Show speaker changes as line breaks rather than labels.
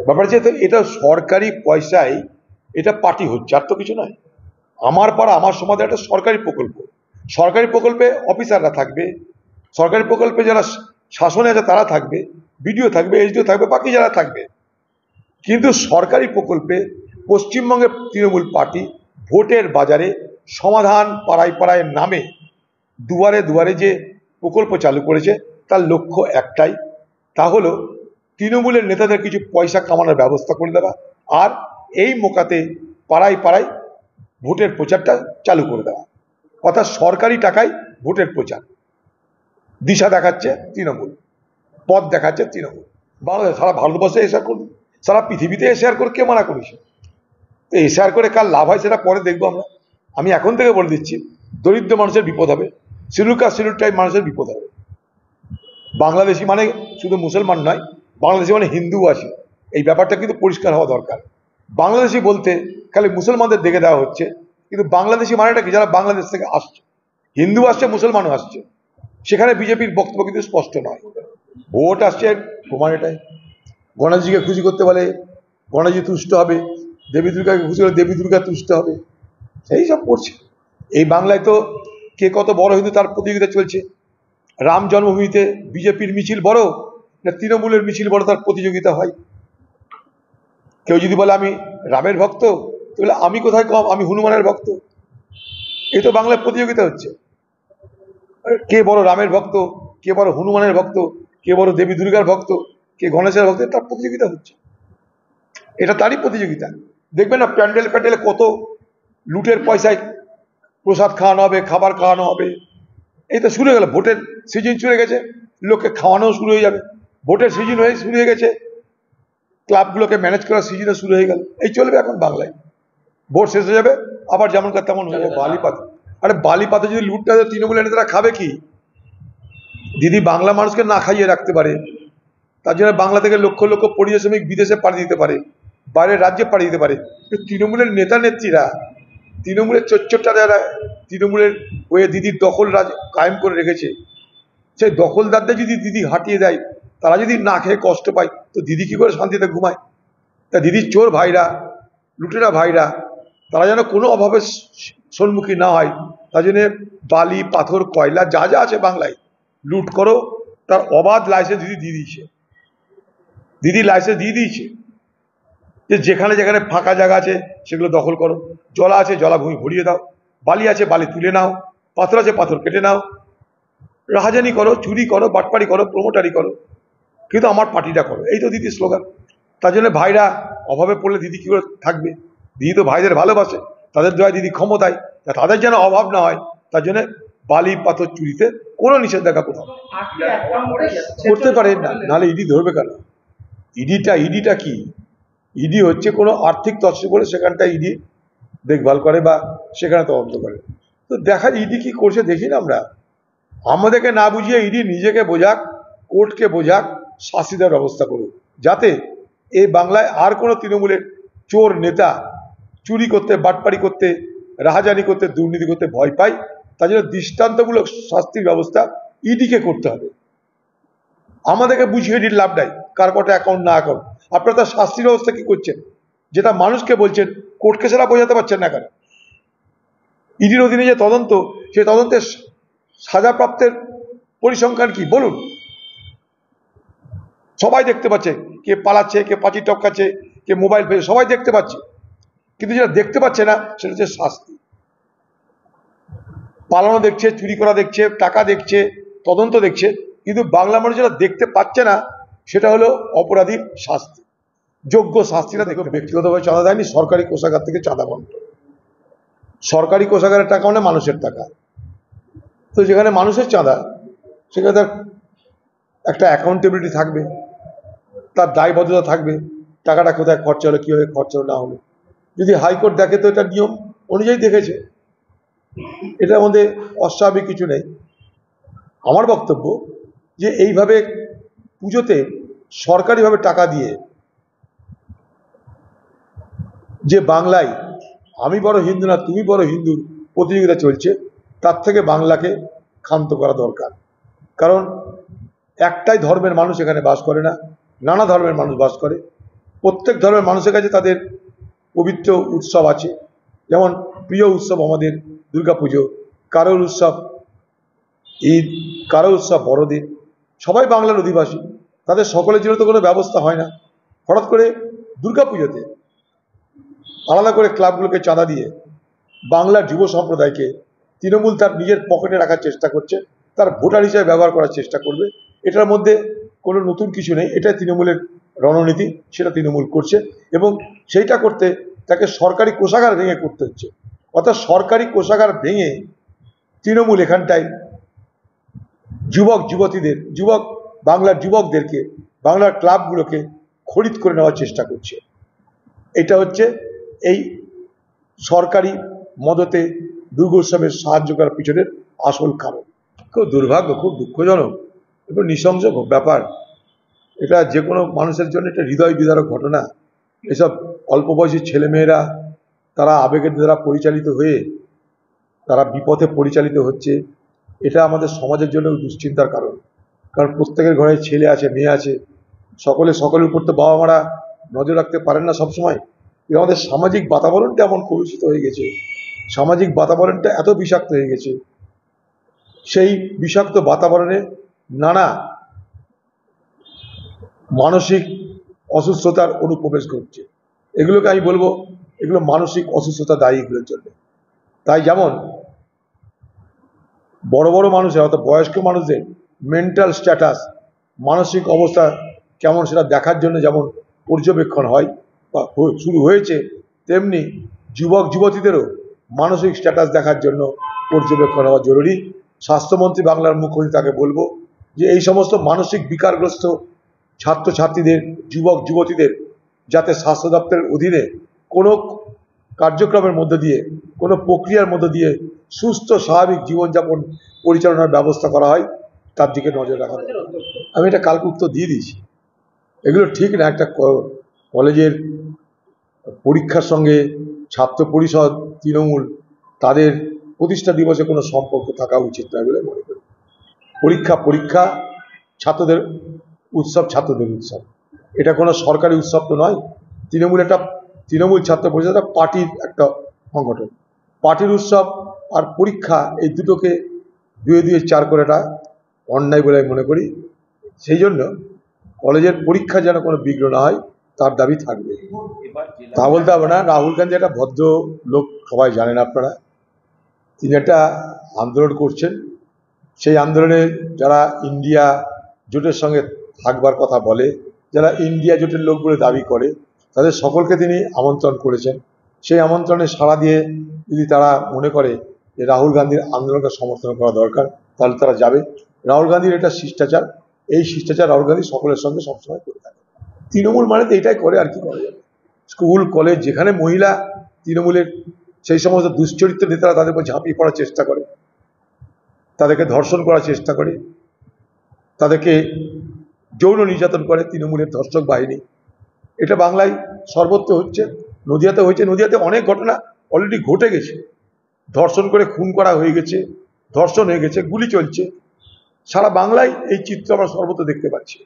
ব্যাপার হচ্ছে তো এটা সরকারি পয়সায় এটা পার্টি হচ্ছে, আর তো কিছু নয়। আমার পাড়া আমার সমাজে একটা সরকারি প্রকল্প, সরকারি প্রকল্পে অফিসাররা থাকবে, সরকারি প্রকল্পে যারা শাসনে আছে তারা থাকবে, বিডিও থাকবে, এসডিও থাকবে, বাকি যারা থাকবে। কিন্তু সরকারি প্রকল্পে পশ্চিমবঙ্গের তৃণমূল পার্টি ভোটের বাজারে সমাধান পাড়ায় পাড়ায় নামে দুয়ারে দুয়ারে যে প্রকল্প চালু করেছে তার লক্ষ্য একটাই, তা হলো তৃণমূলের নেতাদের কিছু পয়সা কামানোর ব্যবস্থা করে দেওয়া, আর এই মোকাতে পাড়ায় পাড়ায় ভোটের প্রচারটা চালু করে দেওয়া। অর্থাৎ সরকারি টাকায় ভোটের প্রচার, দিশা দেখাচ্ছে তৃণমূল, পথ দেখাচ্ছে তৃণমূল। বাংলাদেশ সারা ভারতবর্ষে এশিয়ার করুন, সারা পৃথিবীতে এশিয়ার করে কে মানা করেছে? তো এশিয়ার করে কার লাভ হয় সেটা পরে দেখবো আমরা। আমি এখন থেকে বলে দিচ্ছি, দরিদ্র মানুষের বিপদ হবে, শিডিউল কাস্ট শিডিউল ট্রাইব মানুষের বিপদ হবে। বাংলাদেশি মানে শুধু মুসলমান নয়, বাংলাদেশি মানে হিন্দু আছে, এই ব্যাপারটা কিন্তু পরিষ্কার হওয়া দরকার। বাংলাদেশি বলতে খালি মুসলমানদের দেখে দেওয়া হচ্ছে, কিন্তু বাংলাদেশি মানেটা কি? যারা বাংলাদেশ থেকে আসছে, হিন্দু আসছে, মুসলমানও আসছে, সেখানে বিজেপির বক্তব্য কিন্তু স্পষ্ট নয়। ভোট আসছে, প্রমাণ এটাই। গণেশজিকে খুশি করতে বলে গণেশজি তুষ্ট হবে, দেবী দুর্গাকে খুশি করলে দেবী দুর্গা তুষ্ট হবে, সেই সব করছে। এই বাংলায় তো কে কত বড় হিন্দু তার প্রতিযোগিতা চলছে। রাম জন্মভূমিতে বিজেপির মিছিল বড় না তৃণমূলের মিছিল বড়, তার প্রতিযোগিতা হয়। কেউ যদি বলে আমি রামের ভক্ত, তাহলে আমি কোথায় কম, আমি হনুমানের ভক্ত। এই তো বাংলায় প্রতিযোগিতা হচ্ছে, কে বড় রামের ভক্ত, কে বড় হনুমানের ভক্ত, কে বড় দেবী দুর্গার ভক্ত, কে গণেশের ভক্ত, তার প্রতিযোগিতা হচ্ছে। এটা তারই প্রতিযোগিতা। দেখবেন না প্যান্ডেল প্যান্ডেলে কত লুটের পয়সায় প্রসাদ খাওয়ানো হবে, খাবার খাওয়ানো হবে। এই তো শুরু হয়ে গেল, ভোটের সিজন শুরু হয়ে গেছে, লোককে খাওয়ানো শুরু হয়ে যাবে। ভোটের সিজন হয়ে শুরু হয়ে গেছে, ক্লাবগুলোকে ম্যানেজ করার সিজনও শুরু হয়ে গেল। এই চলবে এখন বাংলায়। ভোট শেষ হয়ে যাবে, আবার যেমনকার তেমন হয়ে যাবে। বালিপাত, আরে বালিপাতে যদি লুটটা তৃণমূলের নেতারা খাবে কি? দিদি বাংলা মানুষকে না খাইয়ে রাখতে পারে, তার জন্য বাংলা থেকে লক্ষ লক্ষ পরিযায়ী শ্রমিক বিদেশে পাঠিয়ে দিতে পারে, বাইরের রাজ্যে পাঠিয়ে দিতে পারে। তৃণমূলের নেতা নেত্রীরা, তৃণমূলের চোচ্চটা যারা তৃণমূলের হয়ে দিদির দখল রাজ কায়েম করে রেখেছে, সেই দখলদারদের যদি দিদি হাঁটিয়ে দেয়, তারা যদি না খেয়ে কষ্ট পায়, তো দিদি কি করে শান্তিতে ঘুমায়? তা দিদির চোর ভাইরা, লুটেরা ভাইরা, তারা যেন কোনো অভাবের সম্মুখীন না হয়, তার জন্য বালি পাথর কয়লা যা যা আছে বাংলায় লুট করো, তার অবাধ লাইসেন্স দিদি দিয়ে দিয়েছে। দিদি লাইসেন্স দিয়ে দিয়েছে যে যেখানে যেখানে ফাঁকা জায়গা আছে সেগুলো দখল করো, জলা আছে জলাভূমি ভরিয়ে দাও, বালি আছে বালি তুলে নাও, পাথর আছে পাথর কেটে নাও, রাহাজানি করো, চুরি করো, বাটপাড়ি করো, প্রমোটারি করো, কিন্তু আমার পার্টিটা করো। এই তো দিদির স্লোগান। তার জন্য ভাইরা অভাবে পড়লে দিদি কি করে থাকবে? দিদি তো ভাইদের ভালোবাসে, তাদের দয়া দিদি ক্ষমতায়, তাদের যেন অভাব না হয় তার জন্য বালি পাথর চুরিতে কোনো নিষেধাজ্ঞা কোথাও করতে পারে না, নাহলে ইডি ধরবে কেন? ইডিটা কি? ইডি হচ্ছে কোনো আর্থিক তছরূপ বলে সেখানটা ইডি দেখভাল করে বা সেখানে তদন্ত করে। তো দেখা ইডি কি করছে দেখি না আমরা। আমাদেরকে না বুঝিয়ে ইডি নিজেকে বোঝাক, কোর্টকে বোঝাক, শাস্তি দেওয়ার ব্যবস্থা করুক, যাতে এই বাংলায় আর কোনো তৃণমূলের চোর নেতা চুরি করতে, বাটপাড়ি করতে, রাহাজানি করতে, দুর্নীতি করতে ভয় পায়। তার জন্য দৃষ্টান্তমূলক শাস্তির ব্যবস্থা ইডিকে করতে হবে। আমাদেরকে বুঝিয়ে ইডির লাভ নাই কার কটা অ্যাকাউন্ট না অ্যাকাউন্ট। আপনারা তার শাস্তির ব্যবস্থা কি করছেন? যেটা মানুষকে বলছেন, কোর্টকে সেটা বোঝাতে পারছেন না কেন? ইডির অধীনে যে তদন্ত, সেই তদন্তের সাজাপ্রাপ্তের পরিসংখ্যান কি বলুন? সবাই দেখতে পাচ্ছে, কে পালাচ্ছে, কে পাঁচি টপকাচ্ছে, কে মোবাইল ফেলে, সবাই দেখতে পাচ্ছে। কিন্তু যেটা দেখতে পাচ্ছে না সেটা হচ্ছে শাস্তি। পালানো দেখছে, চুরি করা দেখছে, টাকা দেখছে, তদন্ত দেখছে, কিন্তু বাংলা মানুষ যেটা দেখতে পাচ্ছে না সেটা হলো অপরাধীর শাস্তি, যোগ্য শাস্তিটা দেখো। ব্যক্তিগতভাবে চাঁদা দেয়নি, সরকারি কোষাগার থেকে চাঁদা বন্টন। সরকারি কোষাগারের টাকা মানে মানুষের টাকা, তো যেখানে মানুষের চাঁদা সেখানে তার একটা অ্যাকাউন্টেবিলিটি থাকবে, তার দায়বদ্ধতা থাকবে, টাকাটা কোথায় খরচা হলো, কীভাবে খরচা না হলো। যদি হাইকোর্ট দেখে তো এটা নিয়ম অনুযায়ী দেখেছে, এটার মধ্যে অস্বাভাবিক কিছু নেই। আমার বক্তব্য যে এইভাবে পুজোতে সরকারিভাবে টাকা দিয়ে যে বাংলায় আমি বড় হিন্দু না তুমি বড় হিন্দুর প্রতিযোগিতা চলছে, তার থেকে বাংলাকে ক্ষান্ত করা দরকার। কারণ একটাই ধর্মের মানুষ এখানে বাস করে না, নানা ধর্মের মানুষ বাস করে। প্রত্যেক ধর্মের মানুষের কাছে তাদের পবিত্র উৎসব আছে। যেমন প্রিয় উৎসব আমাদের দুর্গাপুজো, কারোর উৎসব ঈদ, কারো উৎসব বড়দিন। সবাই বাংলার অধিবাসী, তাদের সকলের জন্য তো কোনো ব্যবস্থা হয় না। হঠাৎ করে দুর্গাপুজোতে আলাদা করে ক্লাবগুলোকে চাঁদা দিয়ে বাংলার যুব সম্প্রদায়কে তৃণমূল তার নিজের পকেটে রাখার চেষ্টা করছে, তার ভোটার হিসেবে ব্যবহার করার চেষ্টা করবে। এটার মধ্যে কোনো নতুন কিছু নেই, এটা তৃণমূলের রণনীতি, সেটা তৃণমূল করছে এবং সেইটা করতে তাকে সরকারি কোষাগার ভেঙে করতে হচ্ছে। অর্থাৎ সরকারি কোষাগার ভেঙে তৃণমূল এখানটায় যুবক যুবতীদের, বাংলার যুবকদেরকে, বাংলার ক্লাবগুলোকে খরিদ করে নেওয়ার চেষ্টা করছে। এটা হচ্ছে এই সরকারি মদতে দুর্গোৎসবের সাহায্য করার পিছনের আসল কারণ। খুব দুর্ভাগ্য, খুব দুঃখজনক এবং নৃশংস ব্যাপার। এটা যে কোনো মানুষের জন্য এটা হৃদয় বিদারক ঘটনা। এসব অল্প বয়সী ছেলেমেয়েরা তারা আবেগের দ্বারা পরিচালিত হয়ে তারা বিপথে পরিচালিত হচ্ছে। এটা আমাদের সমাজের জন্য দুশ্চিন্তার কারণ। কারণ প্রত্যেকের ঘরে ছেলে আছে, মেয়ে আছে, সকলের উপর তো বাবা মারা নজর রাখতে পারেন না সবসময়। কিন্তু আমাদের সামাজিক বাতাবরণটা এমন কলুষিত হয়ে গেছে, সামাজিক বাতাবরণটা এত বিষাক্ত হয়ে গেছে, সেই বিষাক্ত বাতাবরণে নানা মানসিক অসুস্থতার অনুপ্রবেশ ঘটছে। এগুলোকে আমি বলবো এগুলো মানসিক অসুস্থতা দায়ী এগুলোর জন্য। তাই যেমন বড় বড় মানুষের অর্থাৎ বয়স্ক মানুষদের মেন্টাল স্ট্যাটাস, মানসিক অবস্থা কেমন সেটা দেখার জন্য যেমন পর্যবেক্ষণ হয় বা শুরু হয়েছে, তেমনি যুবক যুবতীদেরও মানসিক স্ট্যাটাস দেখার জন্য পর্যবেক্ষণ হওয়া জরুরি। স্বাস্থ্যমন্ত্রী বাংলার মুখ্যমন্ত্রী তাকে বলবো যে এই সমস্ত মানসিক বিকারগ্রস্ত ছাত্রছাত্রীদের, যুবক যুবতীদের যাতে স্বাস্থ্য দপ্তরের অধীনে কোনো কার্যক্রমের মধ্য দিয়ে, কোনো প্রক্রিয়ার মধ্য দিয়ে সুস্থ স্বাভাবিক জীবনযাপন পরিচালনার ব্যবস্থা করা হয়, তার দিকে নজর রাখা। আমি এটা কালকে উত্তর দিয়ে দিয়েছি। এগুলো ঠিক না। একটা কলেজের পরীক্ষার সঙ্গে ছাত্র পরিষদ, তৃণমূল, তাদের প্রতিষ্ঠা দিবসে কোনো সম্পর্ক থাকা উচিত নয় বলে মনে করি। পরীক্ষা ছাত্রদের উৎসব, ছাত্রদের উৎসব। এটা কোনো সরকারি উৎসব তো নয়। তৃণমূল ছাত্র পরিষদ একটা পার্টির একটা সংগঠন। পার্টির উৎসব আর পরীক্ষা এই দুটোকে দুয়ে চার করাটা অন্যায় বলে আমি মনে করি। সেই জন্য কলেজের পরীক্ষা যেন কোনো বিঘ্ন না হয় তার দাবি থাকবে। তা বলতে হবে না, রাহুল গান্ধী একটা ভদ্র লোক, সবাই জানেন আপনারা। তিনি একটা আন্দোলন করছেন, সেই আন্দোলনে যারা ইন্ডিয়া জোটের সঙ্গে থাকবার কথা বলে, যারা ইন্ডিয়া জোটের লোক বলে দাবি করে, তাদের সকলকে তিনি আমন্ত্রণ করেছেন। সেই আমন্ত্রণে সাড়া দিয়ে যদি তারা মনে করে যে রাহুল গান্ধীর আন্দোলনকে সমর্থন করা দরকার, তাহলে তারা যাবে। রাহুল গান্ধীর এটা শিষ্টাচার, এই শিষ্টাচার রাহুল গান্ধী সকলের সঙ্গে সবসময় করে থাকে। তৃণমূল মানে তো এটাই করে, আর কি করা যাবে। স্কুল কলেজ যেখানে মহিলা তৃণমূলের সেই সমস্ত দুশ্চরিত্র নেতারা তাদের উপর ঝাঁপিয়ে পড়ার চেষ্টা করে, তাদেরকে ধর্ষণ করার চেষ্টা করে, তাদেরকে যৌন নির্যাতন করে তৃণমূলের ধর্ষক বাহিনী। এটা বাংলায় সর্বত্র হচ্ছে, নদিয়াতে হয়েছে। নদিয়াতে অনেক ঘটনা অলরেডি ঘটে গেছে, ধর্ষণ করে খুন করা হয়ে গেছে, ধর্ষণ হয়ে গেছে, গুলি চলছে। সারা বাংলায় এই চিত্র আমরা সর্বত্র দেখতে পাচ্ছি।